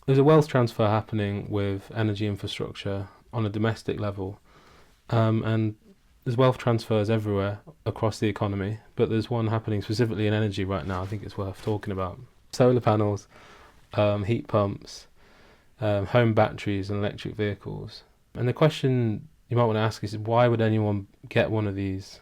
there's a wealth transfer happening with energy infrastructure on a domestic level, and there's wealth transfers everywhere across the economy, but there's one happening specifically in energy right now. I think it's worth talking about. Solar panels, heat pumps, home batteries, and electric vehicles. And the question you might want to ask is, why would anyone get one of these?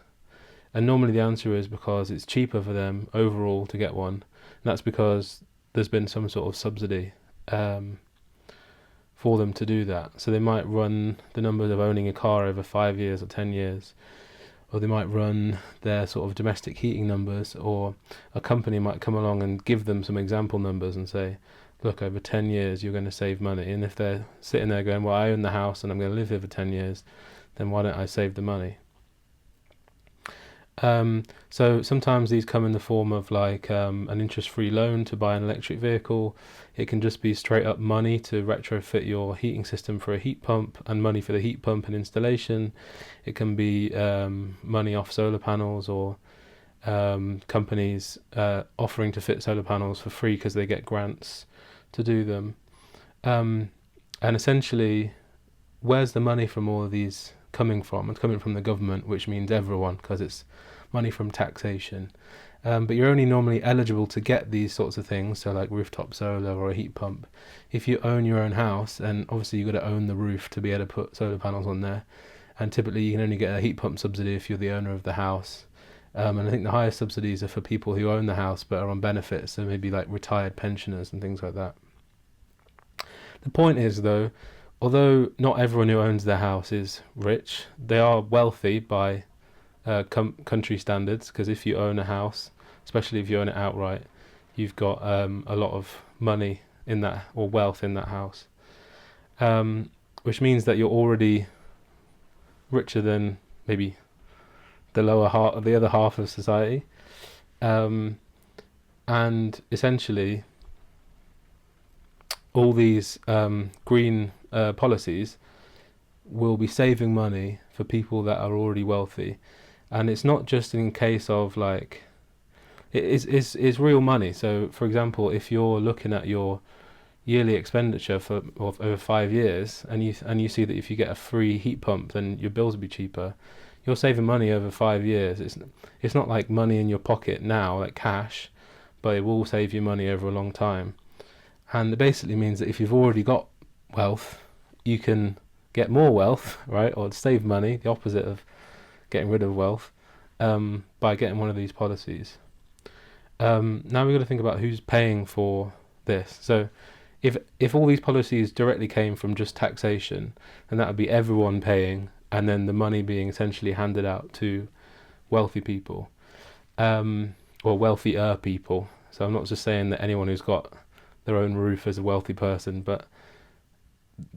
And normally the answer is because it's cheaper for them overall to get one. And that's because there's been some sort of subsidy for them to do that. So they might run the numbers of owning a car over 5 years or 10 years, or they might run their sort of domestic heating numbers, or a company might come along and give them some example numbers and say, look, over 10 years you're going to save money. And if they're sitting there going, well, I own the house and I'm going to live here for 10 years, then why don't I save the money? So sometimes these come in the form of like an interest-free loan to buy an electric vehicle. It can just be straight up money to retrofit your heating system for a heat pump, and money for the heat pump and installation. It can be money off solar panels, or companies offering to fit solar panels for free because they get grants to do them. And essentially, where's the money from all of these coming from? It's coming from the government, which means everyone, because it's money from taxation. But you're only normally eligible to get these sorts of things, so like rooftop solar or a heat pump, if you own your own house. And obviously you've got to own the roof to be able to put solar panels on there. And typically you can only get a heat pump subsidy if you're the owner of the house. And I think the highest subsidies are for people who own the house but are on benefits, so maybe like retired pensioners and things like that. The point is, though, although not everyone who owns their house is rich, they are wealthy by country standards, because if you own a house, especially if you own it outright, you've got a lot of money in that, or wealth in that house, which means that you're already richer than maybe the lower half, the other half of society, and essentially all these green policies will be saving money for people that are already wealthy. And it's not just in case of like, it's real money. So for example, if you're looking at your yearly expenditure for over 5 years, and you see that if you get a free heat pump, then your bills will be cheaper. You're saving money over 5 years. It's not like money in your pocket now, like cash, but it will save you money over a long time. And it basically means that if you've already got wealth, you can get more wealth, right? Or save money, the opposite of getting rid of wealth, by getting one of these policies. Now we've got to think about who's paying for this. So if all these policies directly came from just taxation, then that would be everyone paying, and then the money being essentially handed out to wealthy people, or wealthier people. So I'm not just saying that anyone who's got their own roof is a wealthy person, but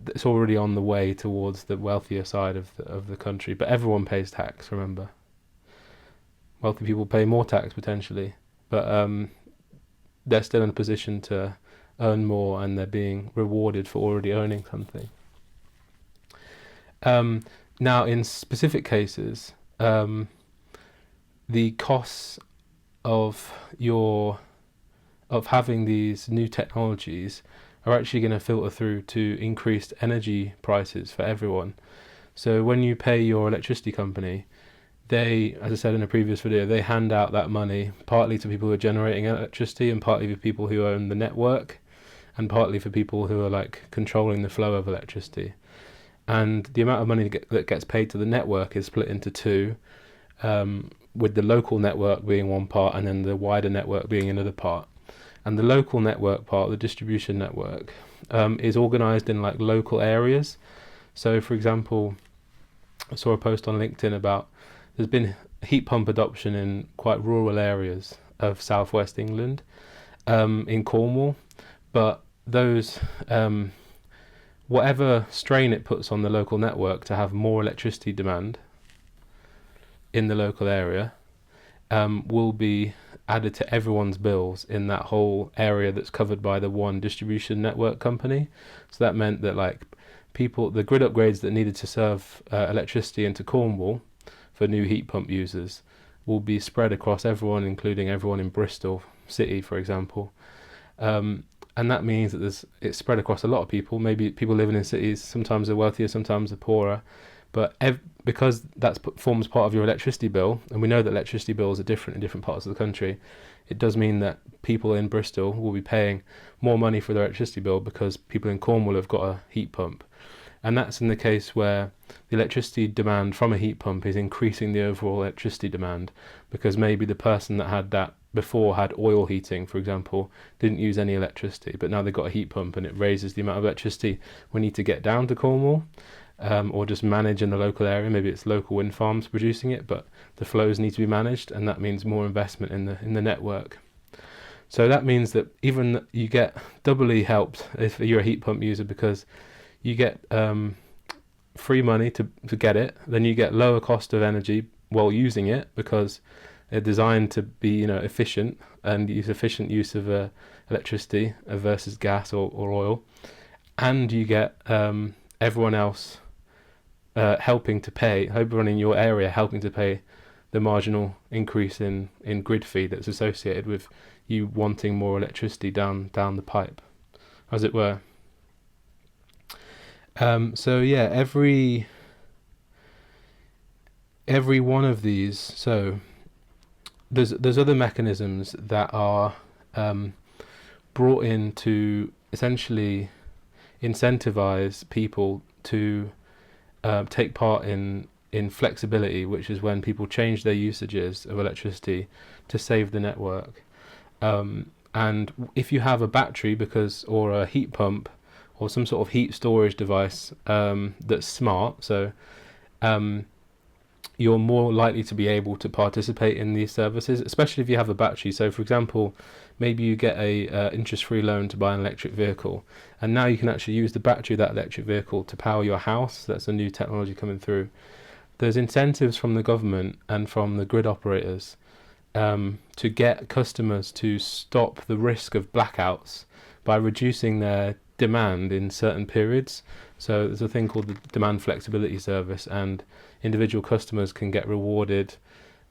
it's already on the way towards the wealthier side of the country. But everyone pays tax, remember. Wealthy people pay more tax potentially, but they're still in a position to earn more, and they're being rewarded for already owning something. Now, in specific cases, the costs of having these new technologies are actually going to filter through to increased energy prices for everyone. So when you pay your electricity company, they, as I said in a previous video, they hand out that money partly to people who are generating electricity, and partly for people who own the network, and partly for people who are like controlling the flow of electricity. And the amount of money that gets paid to the network is split into two, with the local network being one part and then the wider network being another part. And the local network part, the distribution network, is organised in like local areas. So for example, I saw a post on LinkedIn about there's been heat pump adoption in quite rural areas of southwest England, in Cornwall, but those whatever strain it puts on the local network to have more electricity demand in the local area will be added to everyone's bills in that whole area that's covered by the one distribution network company. So that meant that like people, the grid upgrades that needed to serve electricity into Cornwall for new heat pump users will be spread across everyone, including everyone in Bristol City, for example. and that means that it's spread across a lot of people. Maybe people living in cities, sometimes they're wealthier, sometimes they're poorer, but because forms part of your electricity bill, and we know that electricity bills are different in different parts of the country, it does mean that people in Bristol will be paying more money for their electricity bill because people in Cornwall have got a heat pump. And that's in the case where the electricity demand from a heat pump is increasing the overall electricity demand, because maybe the person that had that before had oil heating, for example, didn't use any electricity, but now they've got a heat pump and it raises the amount of electricity we need to get down to Cornwall, or just manage in the local area. Maybe it's local wind farms producing it, but the flows need to be managed, and that means more investment in the network. So that means that even you get doubly helped if you're a heat pump user, because you get free money to get it, then you get lower cost of energy while using it, because they're designed to be efficient and use efficient use of electricity versus gas or oil, and you get everyone else helping to pay, everyone in your area helping to pay the marginal increase in grid fee that's associated with you wanting more electricity down the pipe, as it were. So yeah, every one of these. So there's other mechanisms that are brought in to essentially incentivize people to take part in flexibility, which is when people change their usages of electricity to save the network. And if you have a battery or a heat pump or some sort of heat storage device that's smart, so you're more likely to be able to participate in these services, especially if you have a battery. So for example, maybe you get a interest-free loan to buy an electric vehicle, and now you can actually use the battery of that electric vehicle to power your house. That's a new technology coming through. There's incentives from the government and from the grid operators to get customers to stop the risk of blackouts by reducing their demand in certain periods. So there's a thing called the demand flexibility service, and individual customers can get rewarded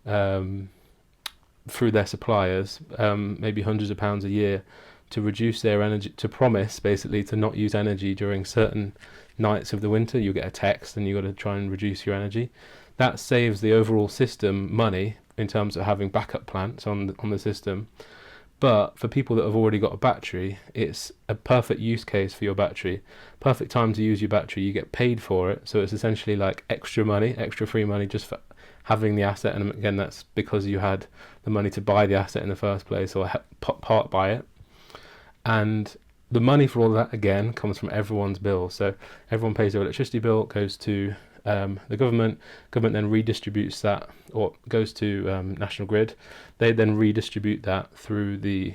through their suppliers, maybe hundreds of pounds a year, to reduce their energy, to promise basically to not use energy during certain nights of the winter. You get a text and you've got to try and reduce your energy. That saves the overall system money in terms of having backup plants on the system. But for people that have already got a battery, it's a perfect use case for your battery. Perfect time to use your battery. You get paid for it, so it's essentially like extra money, extra free money just for having the asset. And again, that's because you had the money to buy the asset in the first place, or part buy it. And the money for all that, again, comes from everyone's bill. So everyone pays their electricity bill, goes to the government then redistributes that, or goes to National Grid. They then redistribute that through the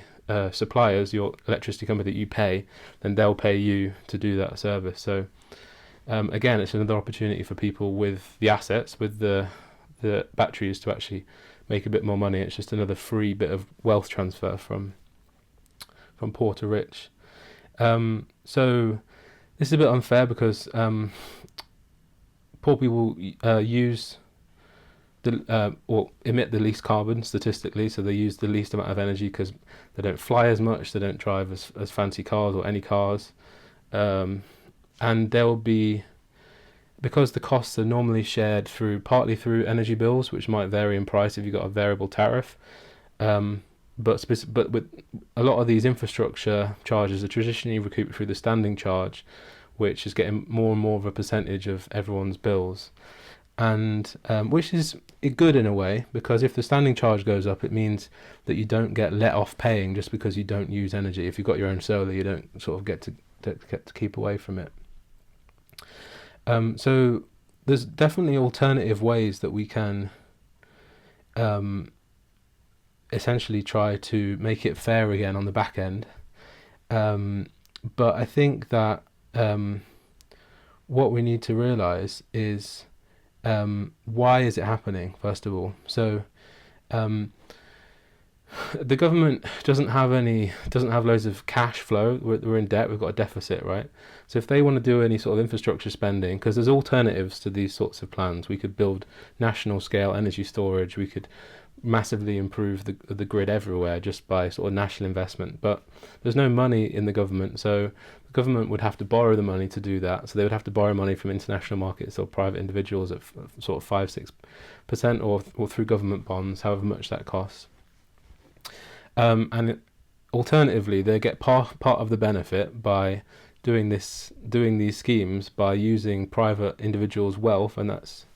suppliers, your electricity company that you pay, then they'll pay you to do that service. So again, it's another opportunity for people with the assets, with the batteries, to actually make a bit more money. It's just another free bit of wealth transfer from poor to rich. So this is a bit unfair because poor people use or emit the least carbon statistically, so they use the least amount of energy because they don't fly as much, they don't drive as fancy cars or any cars, and there will be, because the costs are normally shared partly through energy bills, which might vary in price if you've got a variable tariff, but with a lot of these infrastructure charges are traditionally recouped through the standing charge, which is getting more and more of a percentage of everyone's bills, and which is good in a way, because if the standing charge goes up, it means that you don't get let off paying just because you don't use energy. If you've got your own solar, you don't sort of get to keep away from it. So there's definitely alternative ways that we can essentially try to make it fair again on the back end, but I think that what we need to realize is why is it happening, first of all. So The government doesn't have loads of cash flow. We're in debt. We've got a deficit, right? So if they want to do any sort of infrastructure spending, because there's alternatives to these sorts of plans, we could build national scale energy storage. We could massively improve the grid everywhere just by sort of national investment. But there's no money in the government, so the government would have to borrow the money to do that. So they would have to borrow money from international markets or private individuals at sort of 5-6%, or through government bonds, however much that costs. And alternatively, they get part of the benefit by doing these schemes by using private individuals' wealth, and that's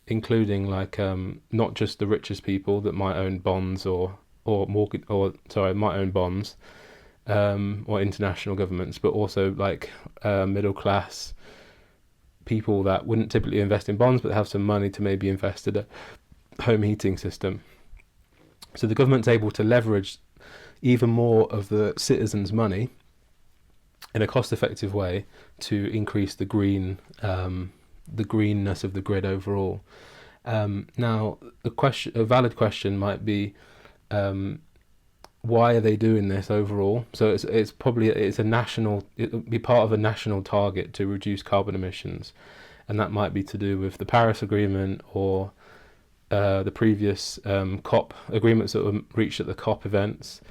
including like not just the richest people that might own bonds or mortgage or sorry might own bonds or international governments, but also like middle class people that wouldn't typically invest in bonds but have some money to maybe invest in a home heating system. So the government's able to leverage even more of the citizens' money in a cost-effective way to increase the greenness of the grid overall. Now, a valid question might be, why are they doing this overall? So it would be part of a national target to reduce carbon emissions, and that might be to do with the Paris Agreement or the previous COP agreements that were reached at the COP events.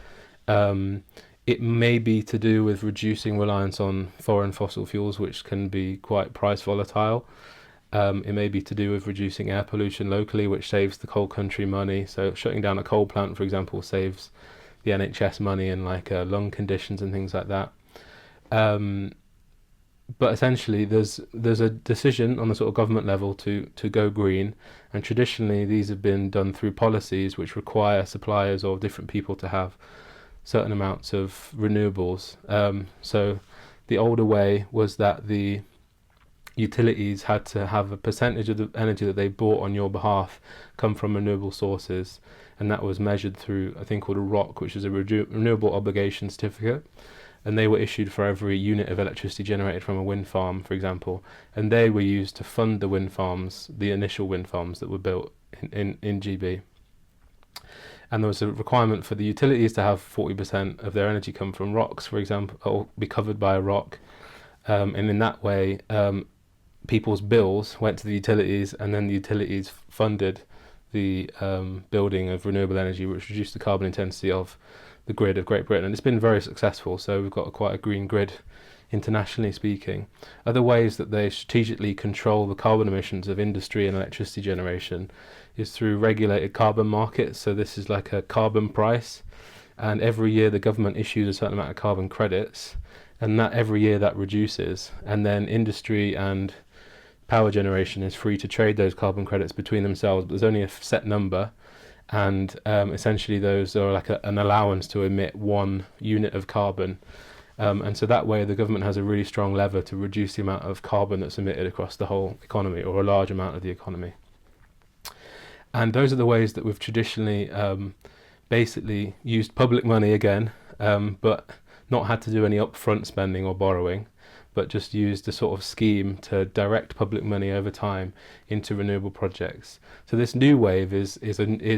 It may be to do with reducing reliance on foreign fossil fuels, which can be quite price volatile. It may be to do with reducing air pollution locally, which saves the coal country money. So shutting down a coal plant, for example, saves the NHS money in like lung conditions and things like that. But essentially, there's a decision on the sort of government level to go green, and traditionally these have been done through policies which require suppliers or different people to have certain amounts of renewables. So the older way was that the utilities had to have a percentage of the energy that they bought on your behalf come from renewable sources, and that was measured through a thing called a ROC, which is a renewable obligation certificate, and they were issued for every unit of electricity generated from a wind farm, for example, and they were used to fund the wind farms, the initial wind farms that were built in GB. And there was a requirement for the utilities to have 40% of their energy come from ROCs, for example, or be covered by a ROC, and in that way people's bills went to the utilities, and then the utilities funded the building of renewable energy, which reduced the carbon intensity of the grid of Great Britain. And it's been very successful, so we've got quite a green grid internationally speaking. Other ways that they strategically control the carbon emissions of industry and electricity generation is through regulated carbon markets. So this is like a carbon price, and every year the government issues a certain amount of carbon credits, and that every year that reduces, and then industry and power generation is free to trade those carbon credits between themselves, but there's only a set number, and essentially those are like an allowance to emit 1 unit of carbon, and so that way the government has a really strong lever to reduce the amount of carbon that's emitted across the whole economy, or a large amount of the economy. And those are the ways that we've traditionally basically used public money again, but not had to do any upfront spending or borrowing, but just used a sort of scheme to direct public money over time into renewable projects. So this new wave is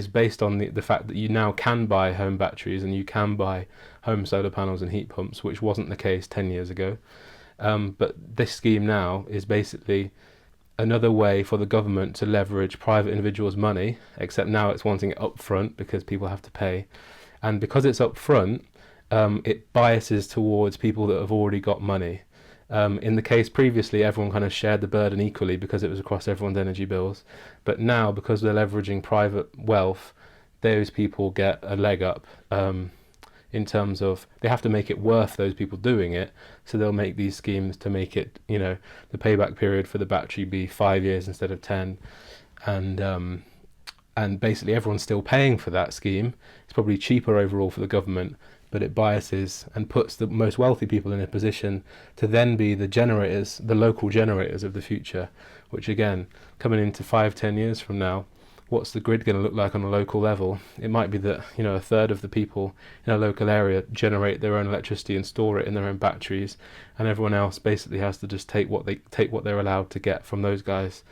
based on the fact that you now can buy home batteries and you can buy home solar panels and heat pumps, which wasn't the case 10 years ago. But this scheme now is basically another way for the government to leverage private individuals' money, except now it's wanting it up front because people have to pay. And because it's up front, it biases towards people that have already got money. In the case previously, everyone kind of shared the burden equally because it was across everyone's energy bills. But now, because they're leveraging private wealth, those people get a leg up in terms of they have to make it worth those people doing it. So they'll make these schemes to make it, the payback period for the battery be 5 years instead of 10. And basically everyone's still paying for that scheme. It's probably cheaper overall for the government, but it biases and puts the most wealthy people in a position to then be the generators, the local generators of the future, which again, coming into 5-10 years from now, what's the grid going to look like on a local level? It might be that, a third of the people in a local area generate their own electricity and store it in their own batteries, and everyone else basically has to just take what they're allowed to get from those guys.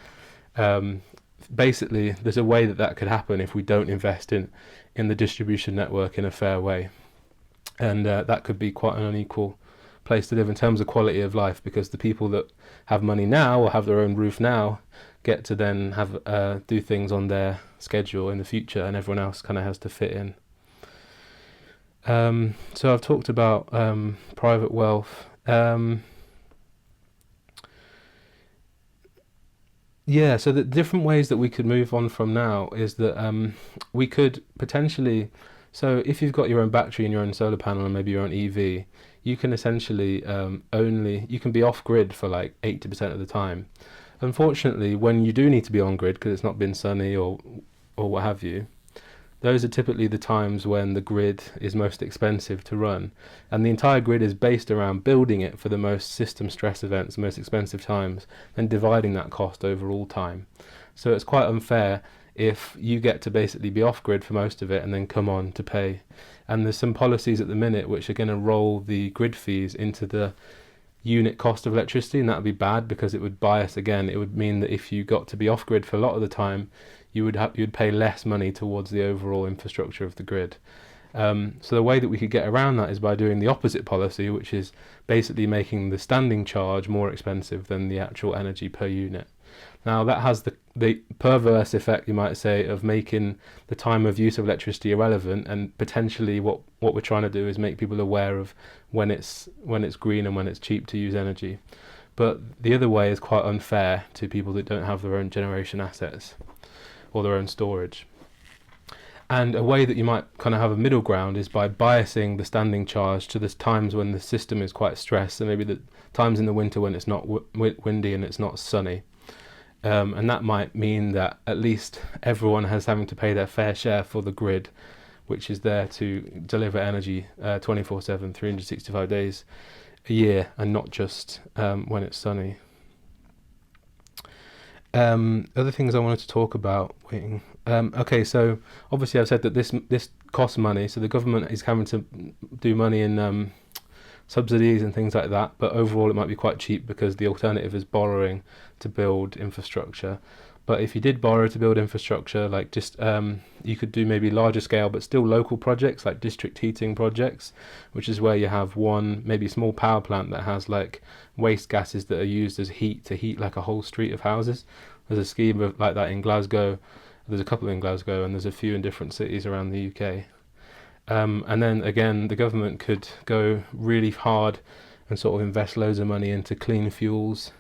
basically, there's a way that that could happen if we don't invest in the distribution network in a fair way, and that could be quite an unequal place to live in terms of quality of life, because the people that have money now or have their own roof now get to then have do things on their schedule in the future, and everyone else kind of has to fit in. So I've talked about private wealth. Yeah, so the different ways that we could move on from now is that we could potentially, so if you've got your own battery and your own solar panel and maybe your own EV, you can essentially you can be off grid for like 80% of the time. Unfortunately, when you do need to be on grid because it's not been sunny or what have you, those are typically the times when the grid is most expensive to run, and the entire grid is based around building it for the most system stress events, most expensive times, and dividing that cost over all time. So it's quite unfair if you get to basically be off grid for most of it and then come on to pay. And there's some policies at the minute which are going to roll the grid fees into the unit cost of electricity, and that would be bad because it would bias again. It would mean that if you got to be off grid for a lot of the time, you'd pay less money towards the overall infrastructure of the grid. So the way that we could get around that is by doing the opposite policy, which is basically making the standing charge more expensive than the actual energy per unit. Now that has the perverse effect, you might say, of making the time of use of electricity irrelevant, and potentially what we're trying to do is make people aware of when it's green and when it's cheap to use energy. But the other way is quite unfair to people that don't have their own generation assets or their own storage. And a way that you might kind of have a middle ground is by biasing the standing charge to the times when the system is quite stressed, so maybe the times in the winter when it's not windy and it's not sunny. And that might mean that at least everyone has having to pay their fair share for the grid, which is there to deliver energy 24/7, 365 days a year, and not just when it's sunny. Other things I wanted to talk about. Okay, so obviously I've said that this costs money, so the government is having to do money in subsidies and things like that, but overall it might be quite cheap because the alternative is borrowing to build infrastructure. But if you did borrow to build infrastructure, like just you could do maybe larger scale but still local projects like district heating projects, which is where you have one maybe small power plant that has like waste gases that are used as heat to heat like a whole street of houses. There's a scheme of like that in Glasgow. There's a couple in Glasgow, and there's a few in different cities around the UK. And then again, the government could go really hard and sort of invest loads of money into clean fuels,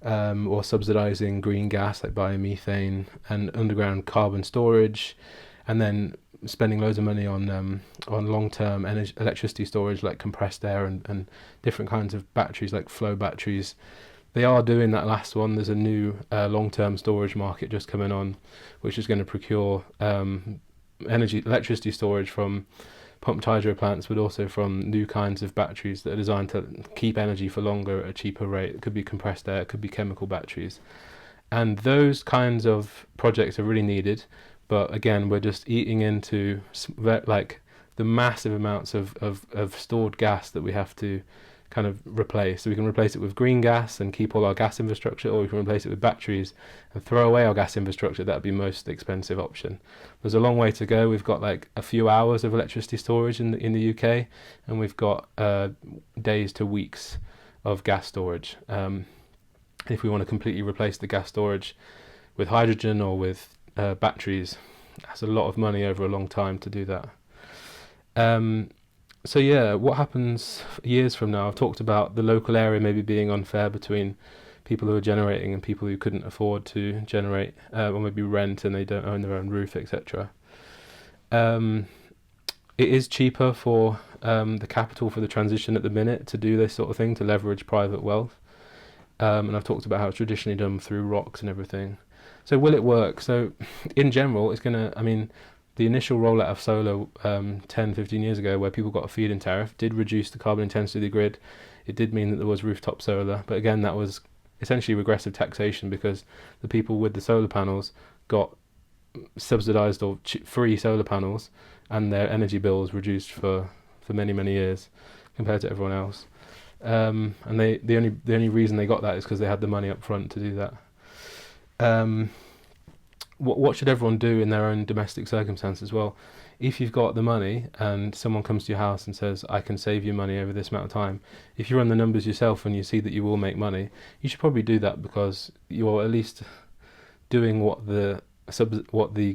or subsidising green gas like biomethane and underground carbon storage, and then spending loads of money on long-term electricity storage like compressed air and different kinds of batteries like flow batteries. They are doing that last one. There's a new long-term storage market just coming on, which is going to procure electricity storage from pumped hydro plants, but also from new kinds of batteries that are designed to keep energy for longer at a cheaper rate. It could be compressed air, it could be chemical batteries. And those kinds of projects are really needed, but again, we're just eating into like the massive amounts of stored gas that we have to kind of replace. So we can replace it with green gas and keep all our gas infrastructure, or we can replace it with batteries and throw away our gas infrastructure. That would be most expensive option. There's a long way to go. We've got like a few hours of electricity storage in the UK, and we've got days to weeks of gas storage. If we want to completely replace the gas storage with hydrogen or with batteries, that's a lot of money over a long time to do that. So yeah, what happens years from now? I've talked about the local area maybe being unfair between people who are generating and people who couldn't afford to generate, or maybe rent and they don't own their own roof, etc. It is cheaper for the capital for the transition at the minute to do this sort of thing, to leverage private wealth. And I've talked about how it's traditionally done through ROCs and everything. So will it work? So in general, it's going to, I mean, the initial rollout of solar 10, 15 years ago, where people got a feed-in tariff, did reduce the carbon intensity of the grid. It did mean that there was rooftop solar, but again, that was essentially regressive taxation because the people with the solar panels got subsidised or free solar panels, and their energy bills reduced for many, many years compared to everyone else. And the only reason they got that is because they had the money up front to do that. what should everyone do in their own domestic circumstance as well? If you've got the money and someone comes to your house and says, I can save you money over this amount of time, if you run the numbers yourself and you see that you will make money, you should probably do that, because you're at least doing what the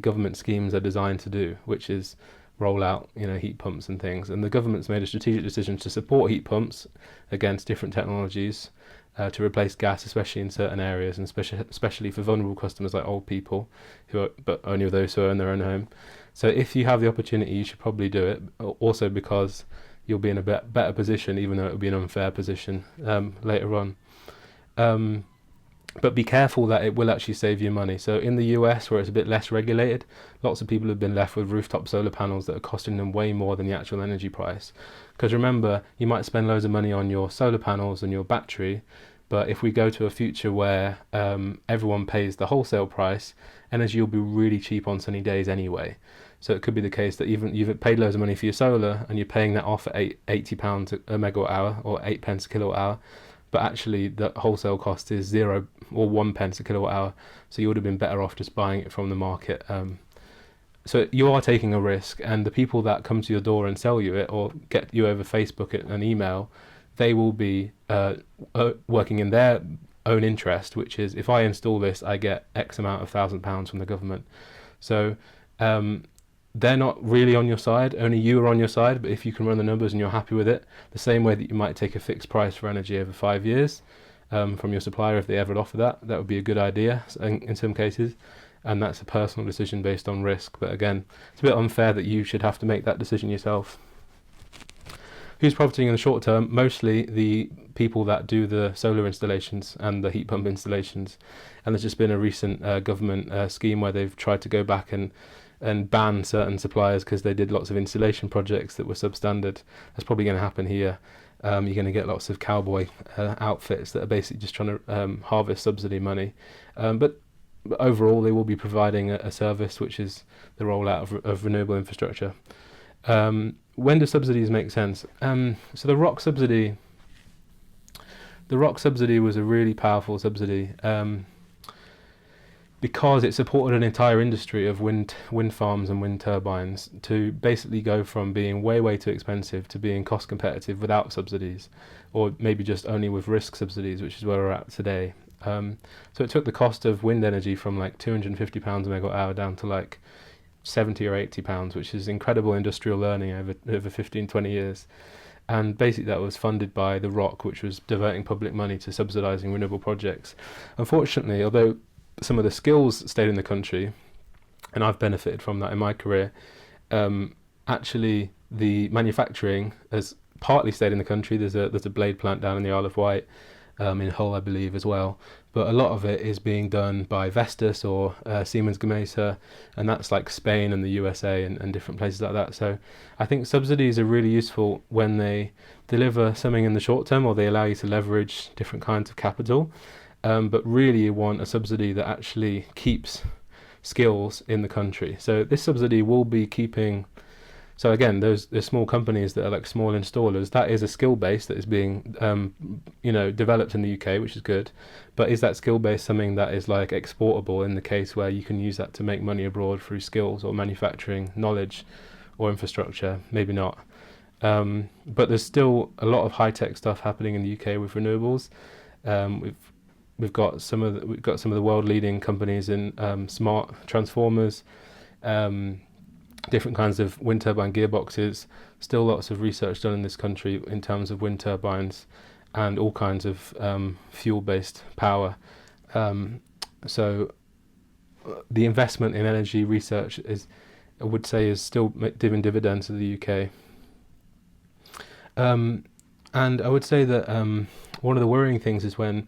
government schemes are designed to do, which is roll out, heat pumps and things. And the government's made a strategic decision to support heat pumps against different technologies, to replace gas, especially in certain areas, and especially for vulnerable customers like old people, but only those who own their own home. So if you have the opportunity, you should probably do it. Also because you'll be in a better position, even though it would be an unfair position later on. But be careful that it will actually save you money. So in the US, where it's a bit less regulated, lots of people have been left with rooftop solar panels that are costing them way more than the actual energy price. Because remember, you might spend loads of money on your solar panels and your battery, but if we go to a future where everyone pays the wholesale price, energy will be really cheap on sunny days anyway. So it could be the case that even you've paid loads of money for your solar and you're paying that off at £80 a megawatt hour, or 8 pence a kilowatt hour, but actually the wholesale cost is 0 or 1 pence a kilowatt hour. So you would have been better off just buying it from the market. So you are taking a risk, and the people that come to your door and sell you it or get you over Facebook and email, they will be working in their own interest, which is, if I install this, I get X amount of £1,000 from the government. So they're not really on your side, only you are on your side. But if you can run the numbers and you're happy with it, the same way that you might take a fixed price for energy over 5 years from your supplier, if they ever offer that would be a good idea in some cases. And that's a personal decision based on risk. But again, it's a bit unfair that you should have to make that decision yourself. Who's profiting in the short term? Mostly the people that do the solar installations and the heat pump installations. And there's just been a recent government scheme where they've tried to go back and ban certain suppliers because they did lots of installation projects that were substandard. That's probably going to happen here. You're going to get lots of cowboy outfits that are basically just trying to harvest subsidy money. But overall, they will be providing a service, which is the rollout of renewable infrastructure. When do subsidies make sense? So the ROC subsidy was a really powerful subsidy because it supported an entire industry of wind farms and wind turbines to basically go from being way too expensive to being cost competitive without subsidies, or maybe just only with risk subsidies, which is where we're at today. So it took the cost of wind energy from like £250 a megawatt hour down to like 70 or 80 pounds, which is incredible industrial learning over 15-20 years. And basically that was funded by the ROC, which was diverting public money to subsidising renewable projects. Unfortunately, although some of the skills stayed in the country, and I've benefited from that in my career, actually the manufacturing has partly stayed in the country. There's a blade plant down in the Isle of Wight, in Hull, I believe, as well. But a lot of it is being done by Vestas or Siemens Gamesa, and that's like Spain and the USA and different places like that. So I think subsidies are really useful when they deliver something in the short term, or they allow you to leverage different kinds of capital. But really you want a subsidy that actually keeps skills in the country. So this subsidy will be keeping... So again, there's small companies that are like small installers. That is a skill base that is being, developed in the UK, which is good. But is that skill base something that is like exportable in the case where you can use that to make money abroad through skills or manufacturing knowledge or infrastructure? Maybe not. But there's still a lot of high tech stuff happening in the UK with renewables. We've got some of the world leading companies in smart transformers. Different kinds of wind turbine gearboxes, still lots of research done in this country in terms of wind turbines and all kinds of fuel-based power. So the investment in energy research is still giving dividends to the UK. And I would say that one of the worrying things is when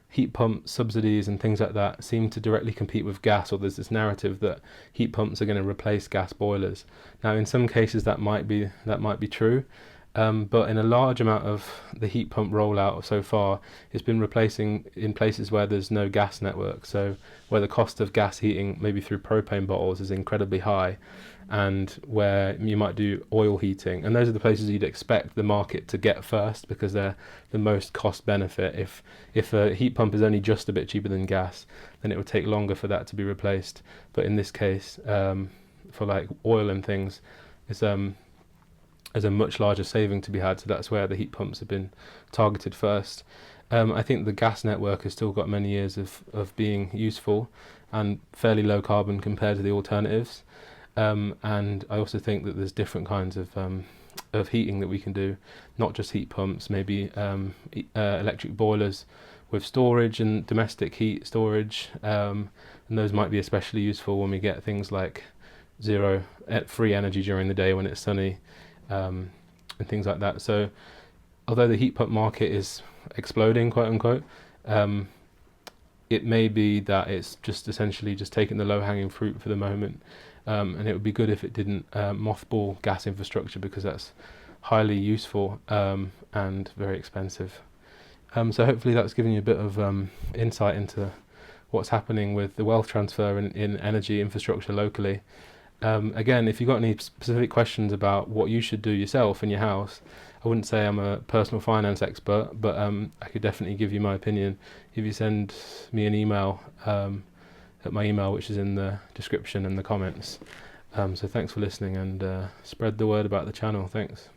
heat pump subsidies and things like that seem to directly compete with gas, or there's this narrative that heat pumps are going to replace gas boilers. Now, in some cases that might be true, But in a large amount of the heat pump rollout so far, it's been replacing in places where there's no gas network. So where the cost of gas heating, maybe through propane bottles, is incredibly high, and where you might do oil heating. And those are the places you'd expect the market to get first because they're the most cost benefit. If a heat pump is only just a bit cheaper than gas, then it would take longer for that to be replaced. But in this case, for like oil and things, it's there's a much larger saving to be had, so that's where the heat pumps have been targeted first. I think the gas network has still got many years of being useful and fairly low carbon compared to the alternatives. And I also think that there's different kinds of heating that we can do, not just heat pumps, maybe electric boilers with storage and domestic heat storage, and those might be especially useful when we get things like free energy during the day when it's sunny, and things like that. So although the heat pump market is exploding, quote unquote, it may be that it's just essentially just taking the low-hanging fruit for the moment, and it would be good if it didn't mothball gas infrastructure, because that's highly useful and very expensive. So hopefully that's given you a bit of insight into what's happening with the wealth transfer in energy infrastructure locally. Again, if you've got any specific questions about what you should do yourself in your house, I wouldn't say I'm a personal finance expert, but I could definitely give you my opinion if you send me an email at my email, which is in the description and the comments. So thanks for listening, and spread the word about the channel. Thanks.